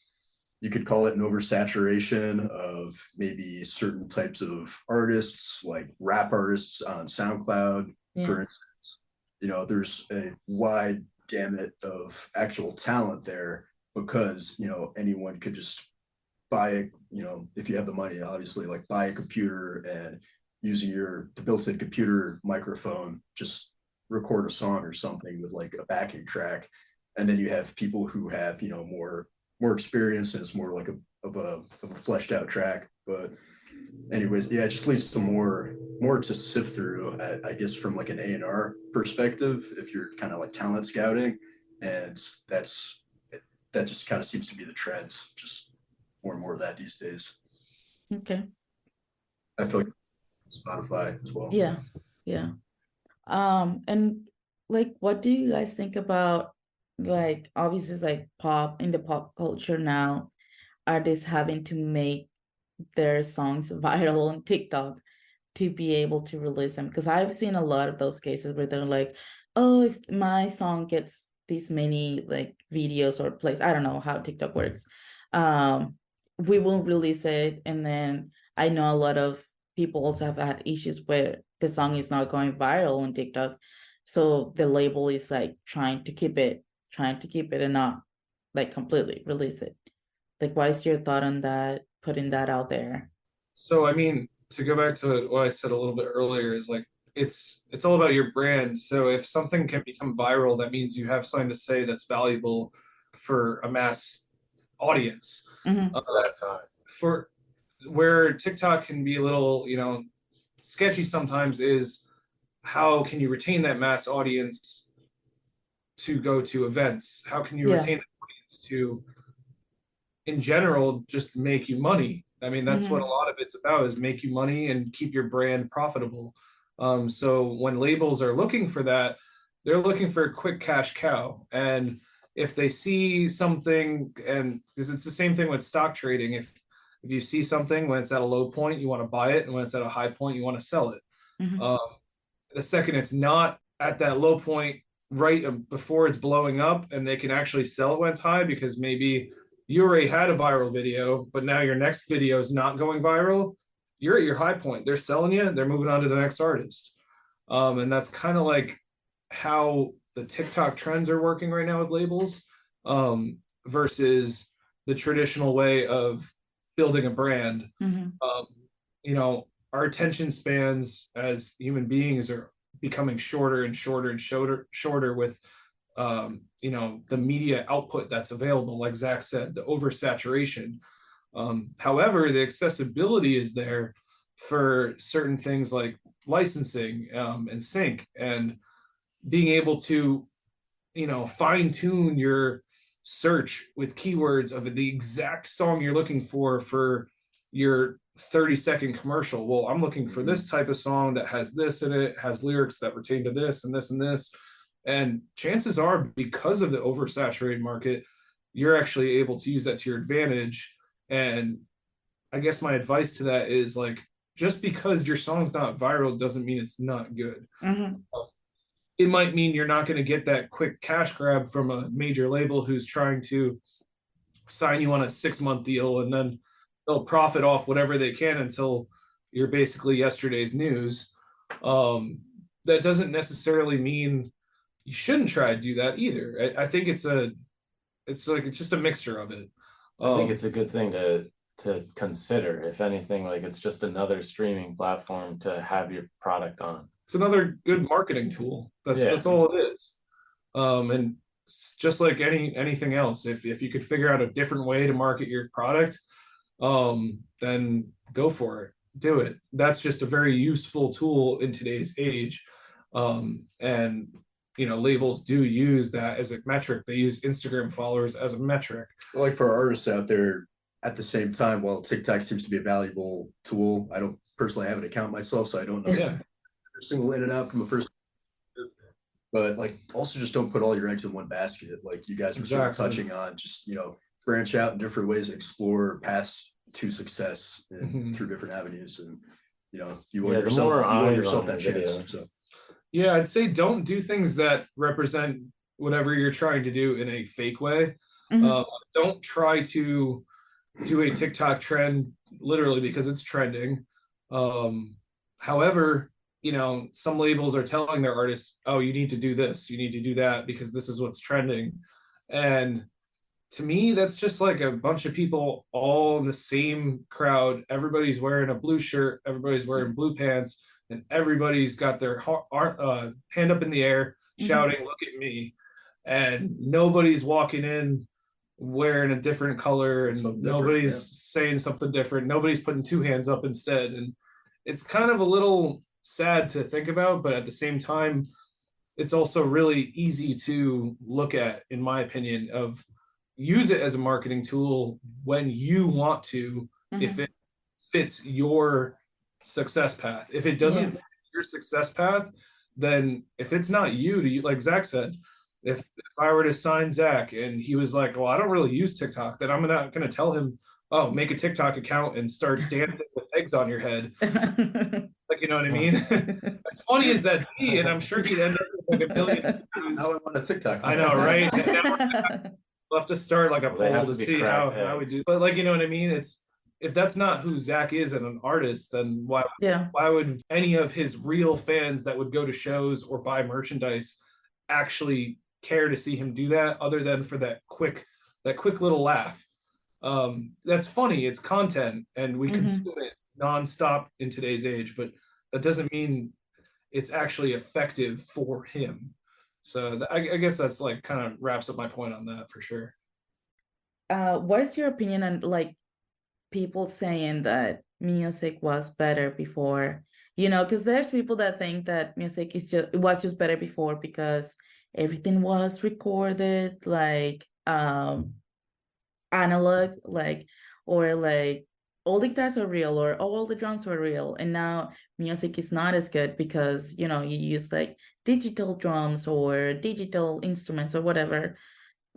you could call it an oversaturation of maybe certain types of artists, like rap artists on SoundCloud, for instance. You know, there's a wide gamut of actual talent there because, you know, anyone could just buy a, you know, if you have the money, obviously, like buy a computer and using your built-in computer microphone, just record a song or something with like a backing track. And then you have people who have, you know, more experience, and it's more like of a fleshed out track. But anyways, yeah, it just leads to more to sift through, I guess, from like an A&R perspective, if you're kind of like talent scouting. And that just kind of seems to be the trend, just more and more of that these days. Okay. I feel like Spotify as well. Yeah. And like, what do you guys think about, like, obviously it's like pop, in the pop culture now, artists having to make their songs viral on TikTok to be able to release them? Because I've seen a lot of those cases where they're like, oh, if my song gets this many like videos or plays, I don't know how TikTok works, we will release it. And then I know a lot of people also have had issues where the song is not going viral on TikTok, so the label is like trying to keep it and not like completely release it. Like, what is your thought on that, putting that out there? So, I mean, to go back to what I said a little bit earlier, is like it's all about your brand. So if something can become viral, that means you have something to say that's valuable for a mass audience. Mm-hmm. At that time. For where TikTok can be a little, you know, sketchy sometimes is how can you retain that mass audience to go to events? How can you retain that audience to, in general, just make you money? I mean, that's what a lot of it's about, is make you money and keep your brand profitable. So when labels are looking for that, they're looking for a quick cash cow. And if they see something, and because it's the same thing with stock trading, if you see something when it's at a low point, you want to buy it, and when it's at a high point, you want to sell it. The second it's not at that low point right before it's blowing up, and they can actually sell it when it's high, because maybe you already had a viral video, but now your next video is not going viral, you're at your high point. They're selling you, they're moving on to the next artist. And that's kind of like how the TikTok trends are working right now with labels, versus the traditional way of building a brand. You know, our attention spans as human beings are becoming shorter and shorter and shorter with you know, the media output that's available. Like Zach said, the oversaturation. However, the accessibility is there for certain things like licensing and sync, and being able to, you know, fine tune your search with keywords of the exact song you're looking for your 30-second commercial. Well, I'm looking for this type of song that has this in it, has lyrics that pertain to this and this and this. And chances are, because of the oversaturated market, you're actually able to use that to your advantage. And I guess my advice to that is, like, just because your song's not viral doesn't mean it's not good. It might mean you're not going to get that quick cash grab from a major label who's trying to sign you on a 6-month deal, and then they'll profit off whatever they can until you're basically yesterday's news. That doesn't necessarily mean you shouldn't try to do that either. I think it's just a mixture of it. I think it's a good thing to consider. If anything, like, it's just another streaming platform to have your product on. It's another good marketing tool. That's all it is. And just like anything else, if you could figure out a different way to market your product, then go for it. Do it. That's just a very useful tool in today's age. And you know, labels do use that as a metric. They use Instagram followers as a metric. Well, like for artists out there, at the same time, while TikTok seems to be a valuable tool, I don't personally have an account myself, so I don't know every single in and out from the first. But like, also just don't put all your eggs in one basket. Like you guys were sort of touching on, just, you know, branch out in different ways, explore paths to success and through different avenues, and you know, you want yourself that chance. So. Yeah, I'd say don't do things that represent whatever you're trying to do in a fake way. Don't try to do a TikTok trend literally because it's trending. However, you know, some labels are telling their artists, oh, you need to do this, you need to do that because this is what's trending. And to me, that's just like a bunch of people all in the same crowd. Everybody's wearing a blue shirt, everybody's wearing blue pants, and everybody's got their hand up in the air, shouting, "Look at me!" And nobody's walking in wearing a different color, and nobody's saying something different. Nobody's putting two hands up instead, and it's kind of a little sad to think about, but at the same time, it's also really easy to look at, in my opinion, of use it as a marketing tool when you want to, if it fits your success path. If it doesn't fit your success path, then if it's not you, to you, like Zach said, if I were to sign Zach and he was like, well, I don't really use TikTok, then I'm not going to tell him, oh, make a TikTok account and start dancing with eggs on your head. Like, you know what I mean? As funny as that be, and I'm sure he'd end up with like a billion views. Now I want a TikTok. I know, right? We'll have to start like a poll to see how we do. But like, you know what I mean? It's, if that's not who Zach is and an artist, then why would any of his real fans that would go to shows or buy merchandise actually care to see him do that, other than for that quick little laugh? That's funny, it's content, and we consume it nonstop in today's age, but that doesn't mean it's actually effective for him. So I guess that's like kind of wraps up my point on that for sure. What is your opinion on like people saying that music was better before? You know, because there's people that think that music was just better before because everything was recorded like analog, like, or like all the guitars are real or all the drums were real, and now music is not as good because, you know, you use like digital drums or digital instruments or whatever.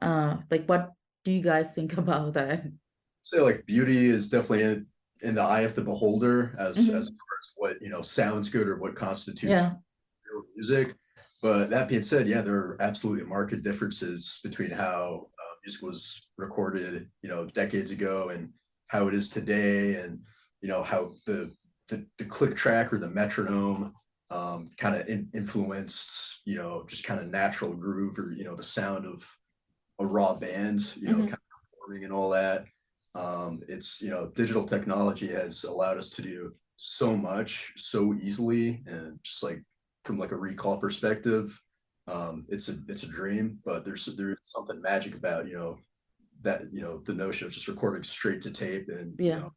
Like, what do you guys think about that? I'd say like beauty is definitely in the eye of the beholder as far as what, you know, sounds good or what constitutes real music. But that being said, yeah, there are absolutely marked differences between how music was recorded, you know, decades ago and how it is today, and you know how the click track or the metronome kind of influenced, you know, just kind of natural groove, or you know, the sound of a raw band, you know, kind of performing and all that. It's, you know, digital technology has allowed us to do so much so easily, and just like from like a recall perspective, it's a dream. But there's something magic about, you know, that, you know, the notion of just recording straight to tape, and you know,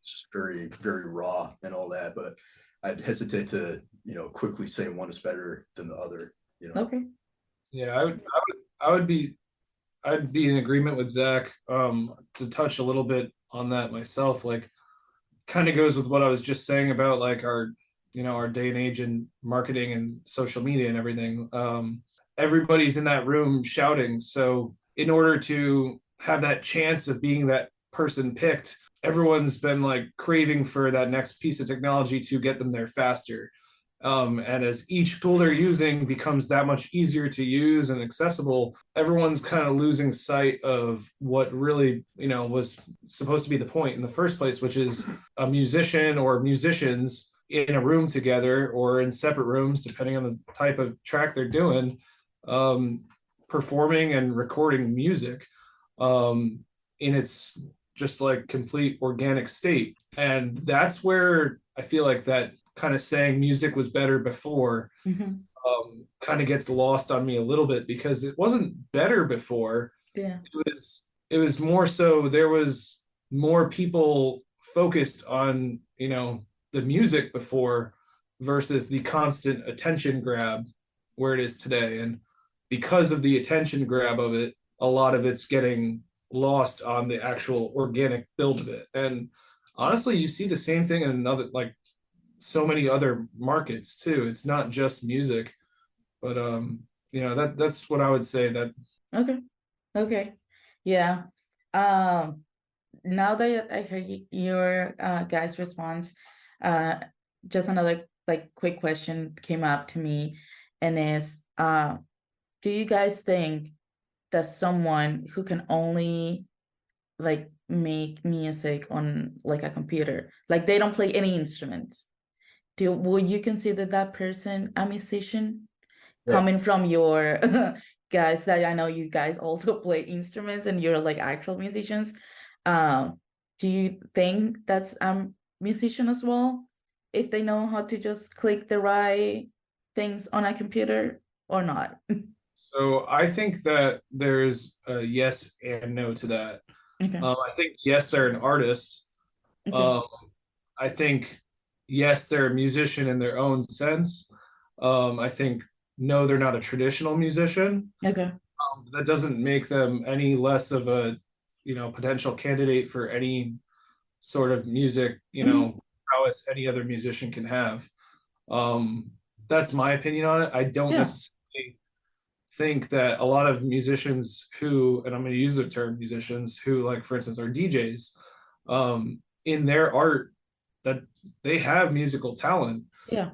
it's just very, very raw and all that. But I'd hesitate to, you know, quickly say one is better than the other, you know. Okay. Yeah, I'd be in agreement with Zach. To touch a little bit on that myself, like, kind of goes with what I was just saying about like our, you know, our day and age in marketing and social media and everything. Everybody's in that room shouting, so in order to have that chance of being that person picked, everyone's been like craving for that next piece of technology to get them there faster. And as each tool they're using becomes that much easier to use and accessible, everyone's kind of losing sight of what really, you know, was supposed to be the point in the first place, which is a musician or musicians in a room together or in separate rooms, depending on the type of track they're doing, performing and recording music in its just like complete organic state. And that's where I feel like that kind of saying music was better before kind of gets lost on me a little bit, because it wasn't better before. It was more so there was more people focused on, you know, the music before versus the constant attention grab where it is today. And because of the attention grab of it, a lot of it's getting lost on the actual organic build of it. And honestly, you see the same thing in another, like, so many other markets too. It's not just music, but you know, that's what I would say. That okay, yeah. Now that I heard your guys' response, just another like quick question came up to me, and is do you guys think that someone who can only like make music on like a computer, like they don't play any instruments, would you consider that person a musician? Yeah. Coming from your guys that I know you guys also play instruments and you're like actual musicians, do you think that's a musician as well, if they know how to just click the right things on a computer or not? So I think that there's a yes and no to that. Okay. I think yes, they're an artist. Okay. I think yes, they're a musician in their own sense. I think no, they're not a traditional musician. Okay. That doesn't make them any less of a, potential candidate for any sort of music, prowess any other musician can have. That's my opinion on it. I don't necessarily think that a lot of musicians who, and I'm going to use the term musicians who, like, for instance, are DJs, in their art, that they have musical talent. Yeah.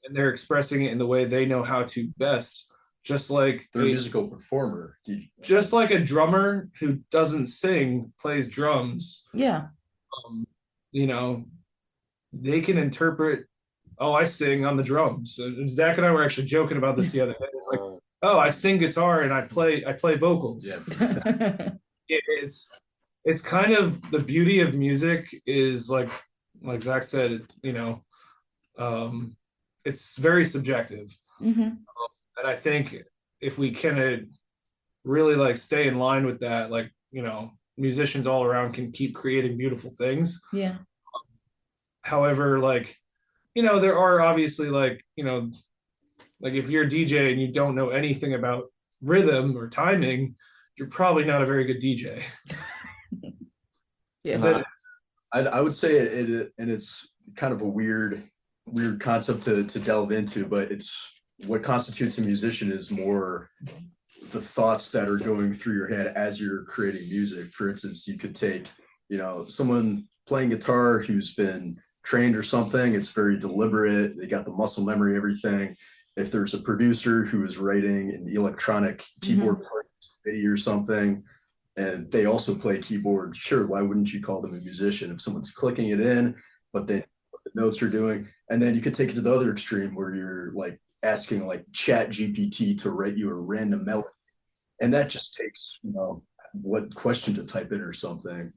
And they're expressing it in the way they know how to best. Just like they're a musical performer. Just like a drummer who doesn't sing plays drums. Yeah. They can interpret, oh, I sing on the drums. Zach and I were actually joking about this the other day. It's like, oh, I sing guitar and I play vocals. Yeah. It's kind of the beauty of music is like Zach said, it's very subjective. Mm-hmm. And I think if we can really like stay in line with that, like, musicians all around can keep creating beautiful things. Yeah. However, like, there are obviously like, like if you're a DJ and you don't know anything about rhythm or timing, you're probably not a very good DJ. Yeah. I would say it, and it's kind of a weird concept to delve into, but it's what constitutes a musician is more the thoughts that are going through your head as you're creating music. For instance, you could take, someone playing guitar who's been trained or something. It's very deliberate. They got the muscle memory, everything. If there's a producer who is writing an electronic keyboard part, MIDI or something, and they also play keyboard, sure, why wouldn't you call them a musician if someone's clicking it in, but they what the notes are doing? And then you could take it to the other extreme where you're like asking like Chat GPT to write you a random melody, and that just takes what question to type in or something,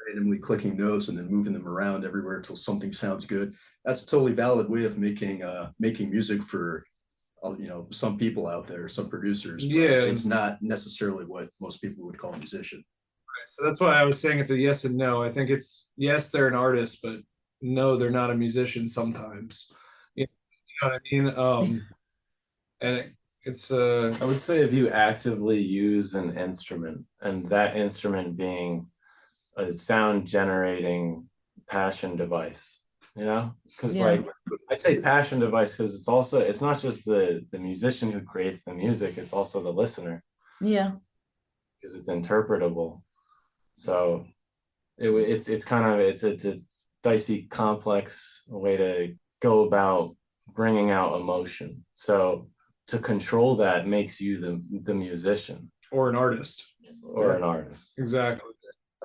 randomly clicking notes and then moving them around everywhere until something sounds good. That's a totally valid way of making music for some people out there, some producers. Yeah, it's not necessarily what most people would call a musician. Right, so that's why I was saying it's a yes and no. I think it's yes, they're an artist, but no, they're not a musician sometimes. You know what I mean? And it's I would say if you actively use an instrument, and that instrument being a sound generating passion device, because like I say passion device because it's not just the musician who creates the music, it's also the listener. Yeah, because it's interpretable. So it's a dicey, complex way to go about bringing out emotion. So to control that makes you the musician or an artist. An artist. Exactly.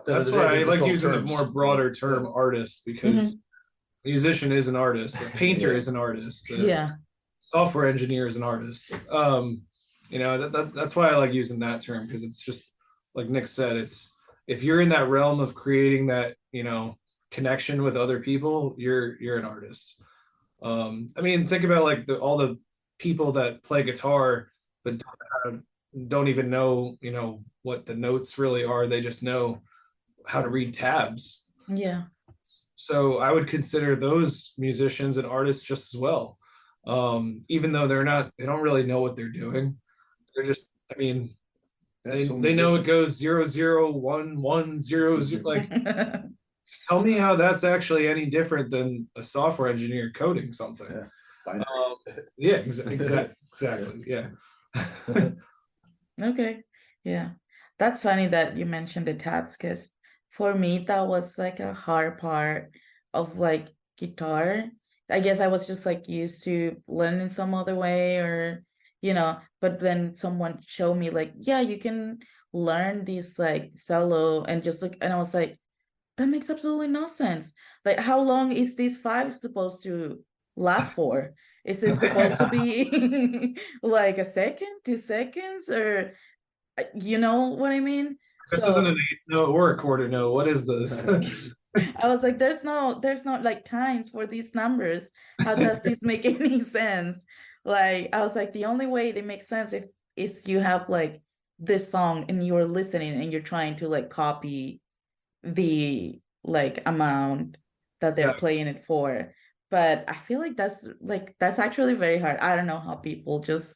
That's why I like using the more broader term artist, because a musician is an artist, a painter is an artist, software engineer is an artist. That's why I like using that term, because it's just like Nick said, it's if you're in that realm of creating that connection with other people, you're an artist. I mean, think about like all the people that play guitar but don't even know what the notes really are. They just know how to read tabs. Yeah. So I would consider those musicians and artists just as well. Even though they don't really know what they're doing. They're just, I mean, they know it goes 0 0 1 1 0 0. Like, tell me how that's actually any different than a software engineer coding something. Exactly. Yeah. Okay. Yeah. That's funny that you mentioned the tabs, because for me that was like a hard part of like guitar. I guess I was just like used to learning some other way, or but then someone showed me like, yeah, you can learn this like solo and just like, and I was like, that makes absolutely no sense. Like, how long is this five supposed to last for? Is it supposed to be like a second, 2 seconds, or you know what I mean? This isn't So an eighth note or a quarter note. What is this? I was like, there's no like times for these numbers. How does this make any sense? Like, I was like, the only way they make sense if is you have like this song and you're listening and you're trying to like copy the like amount that they're playing it for. But I feel like that's actually very hard. I don't know how people just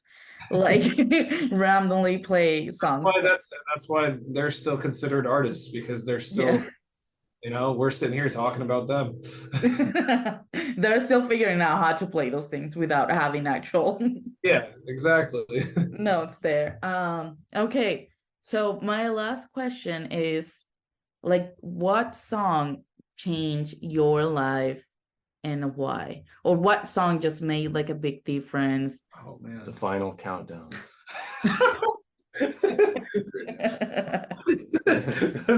like randomly play songs. Why that's why they're still considered artists, because they're still, we're sitting here talking about them. They're still figuring out how to play those things without having actual Yeah, exactly. notes there. Okay. So my last question is, like, what song changed your life and why? Or what song just made like a big difference? Oh man. The Final Countdown.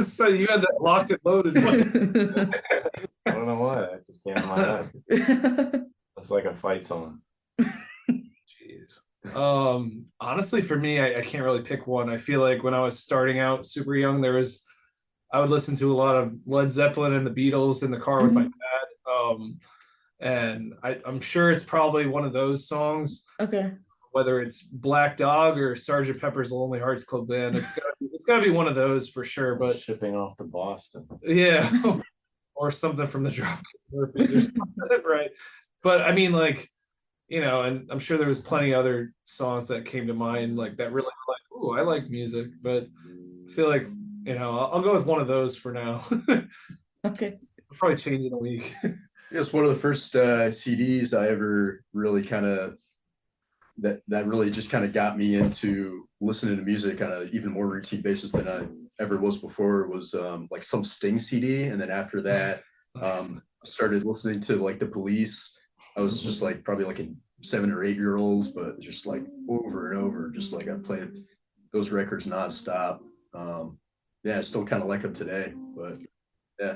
So you had that locked and loaded. I don't know why. I just came in my head. It's like a fight song. Jeez. Honestly, for me, I can't really pick one. I feel like when I was starting out super young, I would listen to a lot of Led Zeppelin and the Beatles in the car with my dad. And I'm sure it's probably one of those songs. Okay. Whether it's Black Dog or Sgt. Pepper's Lonely Hearts Club Band, it's gotta be one of those for sure. But Shipping off to Boston. Yeah, or something from the Dropkick Murphys or something, right? But I mean, like, and I'm sure there was plenty other songs that came to mind, like that really like, ooh, I like music, but I feel like, I'll go with one of those for now. Okay. I'll probably change in a week. Yes, one of the first CDs I ever really kind of that really just kind of got me into listening to music on an even more routine basis than I ever was before was like some Sting CD, and then after that, started listening to like the Police. I was just like probably like a 7 or 8 year olds, but just like over and over, just like I played those records nonstop. Yeah, I still kind of like them today, but yeah,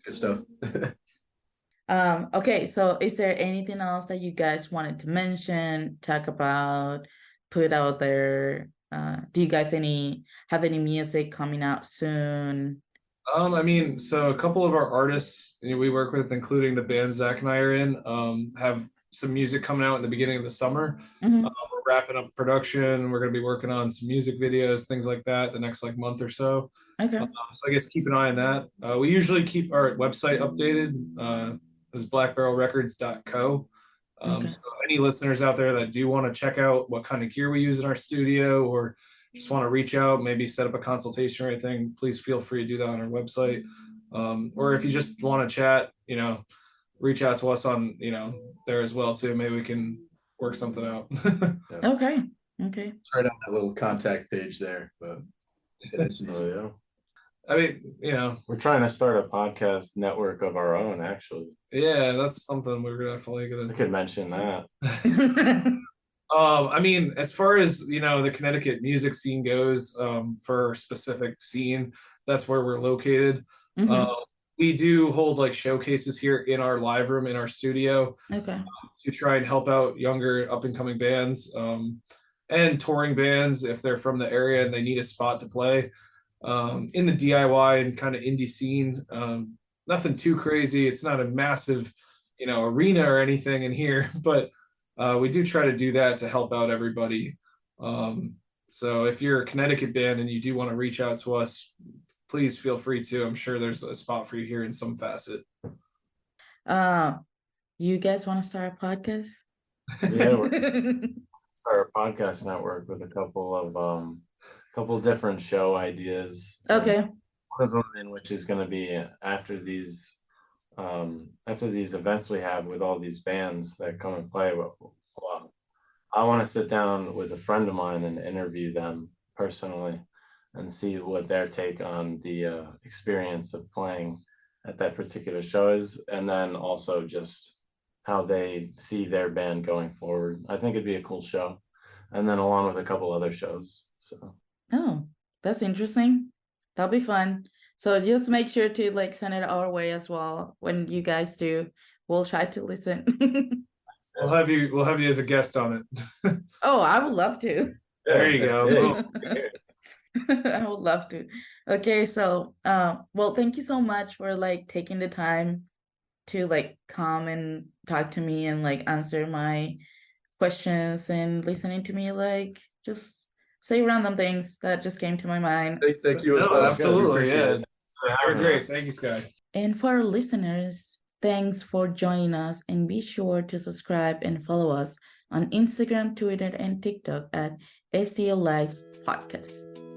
good stuff. Okay, so is there anything else that you guys wanted to mention, talk about, put out there? Do you guys have any music coming out soon? I mean, so a couple of our artists we work with, including the band Zach and I are in, have some music coming out in the beginning of the summer. Mhm. We're wrapping up production. We're going to be working on some music videos, things like that, the next like month or so. Okay. So I guess keep an eye on that. We usually keep our website updated. Is blackbarrelrecords.co. Okay. So any listeners out there that do want to check out what kind of gear we use in our studio, or just want to reach out, maybe set up a consultation or anything, please feel free to do that on our website. Or if you just want to chat, reach out to us on, there as well too. Maybe we can work something out. Okay. Okay. It's right on that little contact page there, but it's yeah. I mean, we're trying to start a podcast network of our own, actually. Yeah, that's something we're definitely I gonna. could mention that. I mean, as far as the Connecticut music scene goes, for our specific scene, that's where we're located. We do hold like showcases here in our live room in our studio. Okay. To try and help out younger up and coming bands, and touring bands if they're from the area and they need a spot to play. In the DIY and kind of indie scene, nothing too crazy. It's not a massive, arena or anything in here, but we do try to do that to help out everybody. So if you're a Connecticut band and you do want to reach out to us, please feel free to. I'm sure there's a spot for you here in some facet. You guys want to start a podcast? Yeah, we're start a podcast network with a couple different show ideas. Okay. One of them in which is going to be after these events we have with all these bands that come and play. I want to sit down with a friend of mine and interview them personally and see what their take on the experience of playing at that particular show is, and then also just how they see their band going forward. I think it'd be a cool show, and then along with a couple other shows. So. Oh, That's interesting. That'll be fun. So just make sure to like send it our way as well when you guys do. We'll try to listen. We'll have you as a guest on it. Oh, I would love to. There you go. Boom. I would love to. Okay, so well, thank you so much for like taking the time to like come and talk to me and like answer my questions and listening to me like just say random things that just came to my mind. Thank you as No, well. absolutely, Appreciate yeah. it. You're great. Thank you, Sky. And for our listeners, thanks for joining us and be sure to subscribe and follow us on Instagram, Twitter, and TikTok at SEO Lives Podcast.